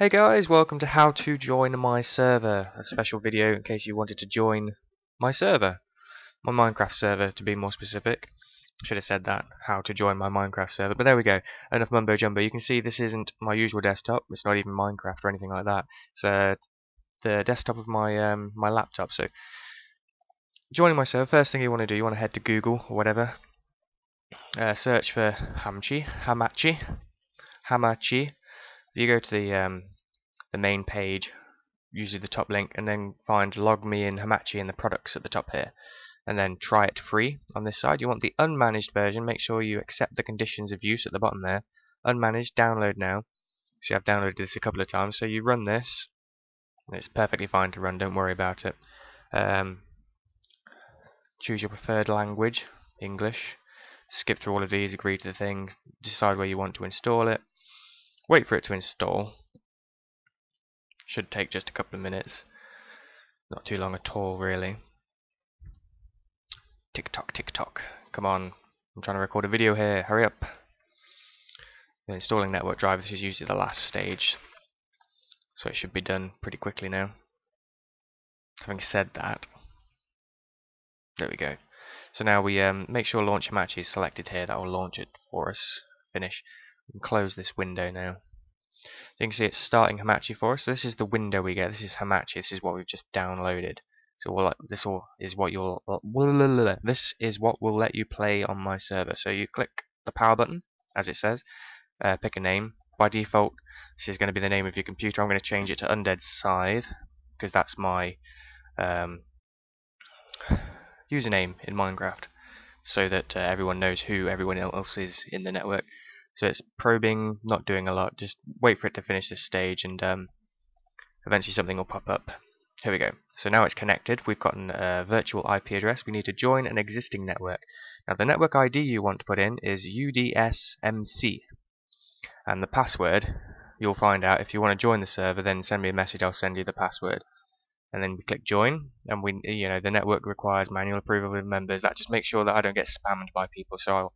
Hey guys, welcome to how to join my server, a special video in case you wanted to join my server, my Minecraft server to be more specific. Should have said that, how to join my Minecraft server, but there we go, enough mumbo jumbo. You can see this isn't my usual desktop, it's not even Minecraft or anything like that, it's the desktop of my laptop. So, joining my server, first thing you want to do, you want to head to Google or whatever, search for Hamachi. You go to the main page, usually the top link, and then find log me in Hamachi in the products at the top here, and then try it free on this side. You want the unmanaged version. Make sure you accept the conditions of use at the bottom there. Unmanaged, download now. See, I've downloaded this a couple of times, so you run this. It's perfectly fine to run, don't worry about it. Choose your preferred language, English. Skip through all of these, agree to the thing, decide where you want to install it. Wait for it to install. Should take just a couple of minutes. Not too long at all, really. Tick tock, tick tock. Come on, I'm trying to record a video here. Hurry up. Installing network drivers is usually the last stage, so it should be done pretty quickly now. Having said that, there we go. So now we make sure Launch Hamachi is selected here. That will launch it for us. Finish. We can close this window now. So you can see it's starting Hamachi for us. So this is the window we get. This is Hamachi. This is what we've just downloaded. So this is what will let you play on my server. So you click the power button, as it says. Pick a name. By default, this is going to be the name of your computer. I'm going to change it to UndeadScythes because that's my username in Minecraft, so that everyone knows who everyone else is in the network. So it's probing, not doing a lot. Just wait for it to finish this stage, and eventually something will pop up. Here we go. So now it's connected. We've got a virtual IP address. We need to join an existing network. Now the network ID you want to put in is UndeadScythes, and the password you'll find out if you want to join the server. Then send me a message. I'll send you the password. And then we click join, and the network requires manual approval of members. That just makes sure that I don't get spammed by people. So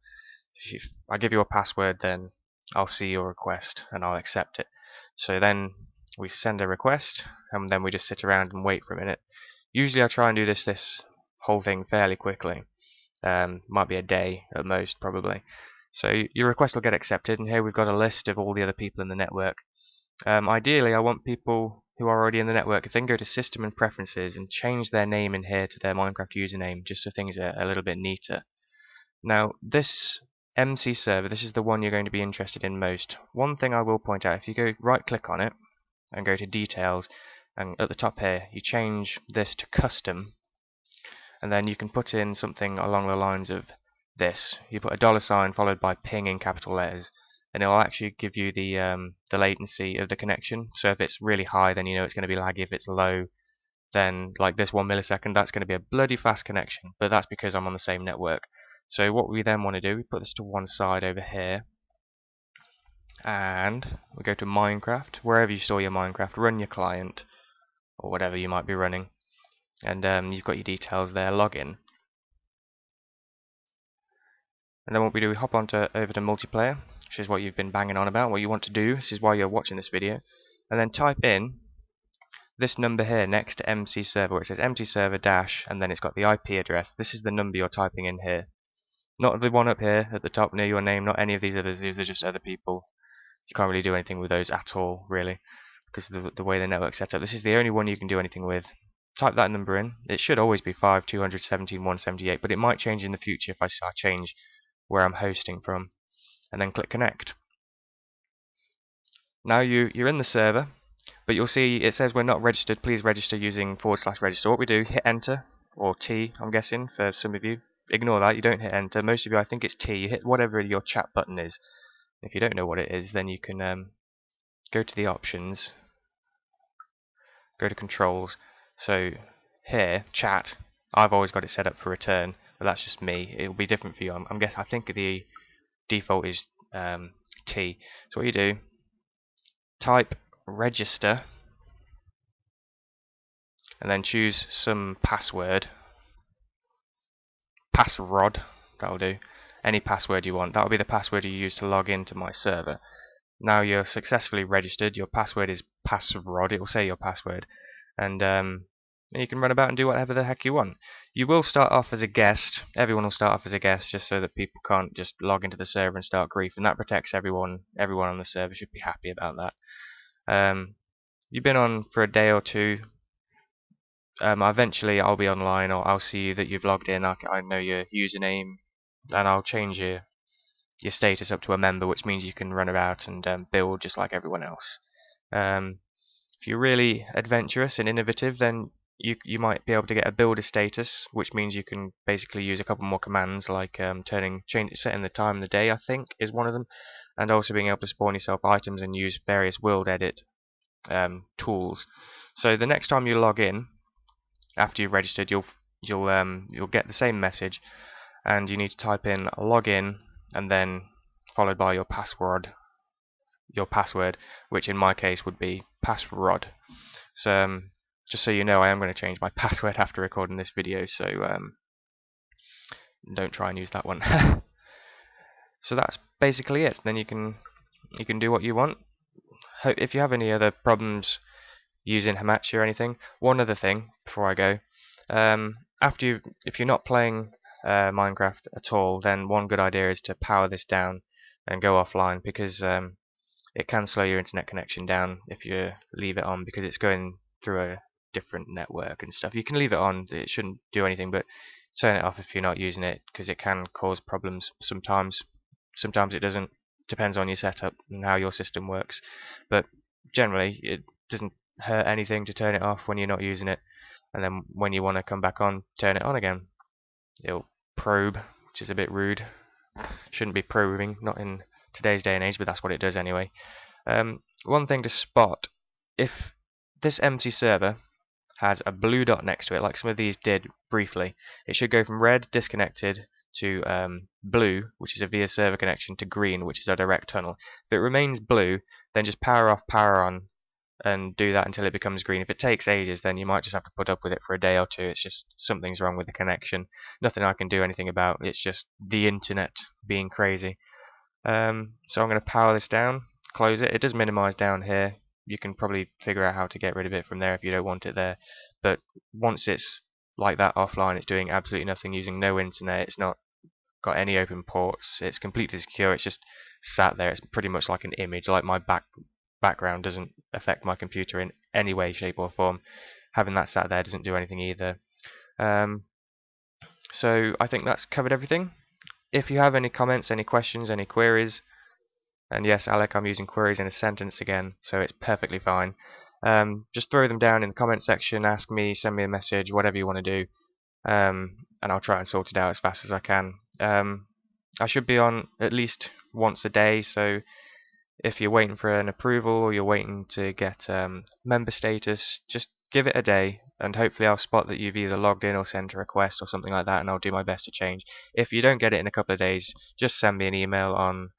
if I give you a password, then I'll see your request and I'll accept it. So then we send a request, and then we just sit around and wait for a minute. Usually I try and do this whole thing fairly quickly. Might be a day at most, probably. So your request will get accepted, and here we've got a list of all the other people in the network. Ideally, I want people who are already in the network, if they can go to System and Preferences and change their name in here to their Minecraft username, just so things are a little bit neater. Now, this MC server, this is the one you're going to be interested in most. One thing I will point out, if you go right-click on it and go to Details, and at the top here, you change this to Custom, and then you can put in something along the lines of this. You put a $sign followed by ping in capital letters, and it will actually give you the latency of the connection. So if it's really high, then you know it's going to be laggy. If it's low, then like this 1 millisecond, that's going to be a bloody fast connection. But that's because I'm on the same network. So what we then want to do, we put this to one side over here, and we go to Minecraft. Wherever you store your Minecraft, run your client or whatever you might be running, and you've got your details there. Login. And then what we do, we hop over to multiplayer, which is what you've been banging on about, what you want to do. This is why you're watching this video. And then type in this number here next to MC server, where it says MC server dash, and then it's got the IP address. This is the number you're typing in here. Not the one up here at the top near your name, not any of these others. These are just other people. You can't really do anything with those at all, really, because of the way the network's set up. This is the only one you can do anything with. Type that number in. It should always be 5,217,178, but it might change in the future if I change where I'm hosting from, and then click connect. Now you're in the server, but you'll see it says we're not registered. Please register using /register. What we do, hit enter, or T, I'm guessing for some of you. Ignore that, you don't hit enter. Most of you, I think it's T. You hit whatever your chat button is. If you don't know what it is, then you can go to the options, go to controls. So here, chat, I've always got it set up for return. But that's just me. It will be different for you. I think the default is T. So what you do, type register, and then choose some password. Passrod, that'll do. Any password you want. That'll be the password you use to log into my server. now you're successfully registered. Your password is passrod. It will say your password, and you can run about and do whatever the heck you want. You will start off as a guest. Everyone will start off as a guest, just so that people can't just log into the server and start grief, and that protects everyone. Everyone on the server should be happy about that. You've been on for a day or two. Eventually I'll be online, or I'll see that you've logged in. I know your username, and I'll change your status up to a member, which means you can run about and build just like everyone else. If you're really adventurous and innovative, then you might be able to get a builder status, which means you can basically use a couple more commands, like setting the time of the day, I think, is one of them, and also being able to spawn yourself items and use various world edit tools. So the next time you log in, after you've registered, you'll get the same message, and you need to type in login and then followed by your password, which in my case would be passrod. So just so you know, I am going to change my password after recording this video, so don't try and use that one. So that's basically it. Then you can do what you want. If you have any other problems using Hamachi or anything, one other thing before I go, if you're not playing Minecraft at all, then one good idea is to power this down and go offline, because it can slow your internet connection down if you leave it on, because it's going through a different network and stuff. You can leave it on, it shouldn't do anything, but turn it off if you're not using it, because it can cause problems sometimes. Sometimes it doesn't. Depends on your setup and how your system works, but generally it doesn't hurt anything to turn it off when you're not using it, and then when you want to come back on, turn it on again. It'll probe, which is a bit rude. Shouldn't be probing, not in today's day and age, but that's what it does anyway. One thing to spot: if this empty server has a blue dot next to it, like some of these did briefly, it should go from red, disconnected, to blue, which is a via server connection, to green, which is a direct tunnel. If it remains blue, then just power off, power on, and do that until it becomes green. If it takes ages, then you might just have to put up with it for a day or two. It's just something's wrong with the connection. Nothing I can do anything about. It's just the internet being crazy. So I'm going to power this down, close it. It does minimize down here. You can probably figure out how to get rid of it from there if you don't want it there. But once it's like that offline, it's doing absolutely nothing, using no internet. It's not got any open ports. It's completely secure. It's just sat there. It's pretty much like an image. Like my background doesn't affect my computer in any way, shape or form. Having that sat there doesn't do anything either. So I think that's covered everything. If you have any comments, any questions, any queries, and yes, Alec, I'm using queries in a sentence again, so it's perfectly fine. Just throw them down in the comment section, ask me, send me a message, whatever you want to do, and I'll try and sort it out as fast as I can. I should be on at least once a day, so if you're waiting for an approval or you're waiting to get member status, just give it a day, and hopefully I'll spot that you've either logged in or sent a request or something like that, and I'll do my best to change. If you don't get it in a couple of days, just send me an email on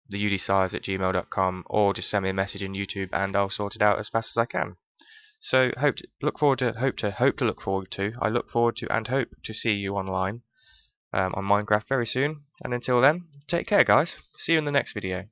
the UndeadScythes@gmail.com, or just send me a message in YouTube and I'll sort it out as fast as I can. So I look forward to and hope to see you online on Minecraft very soon, and until then, take care guys. See you in the next video.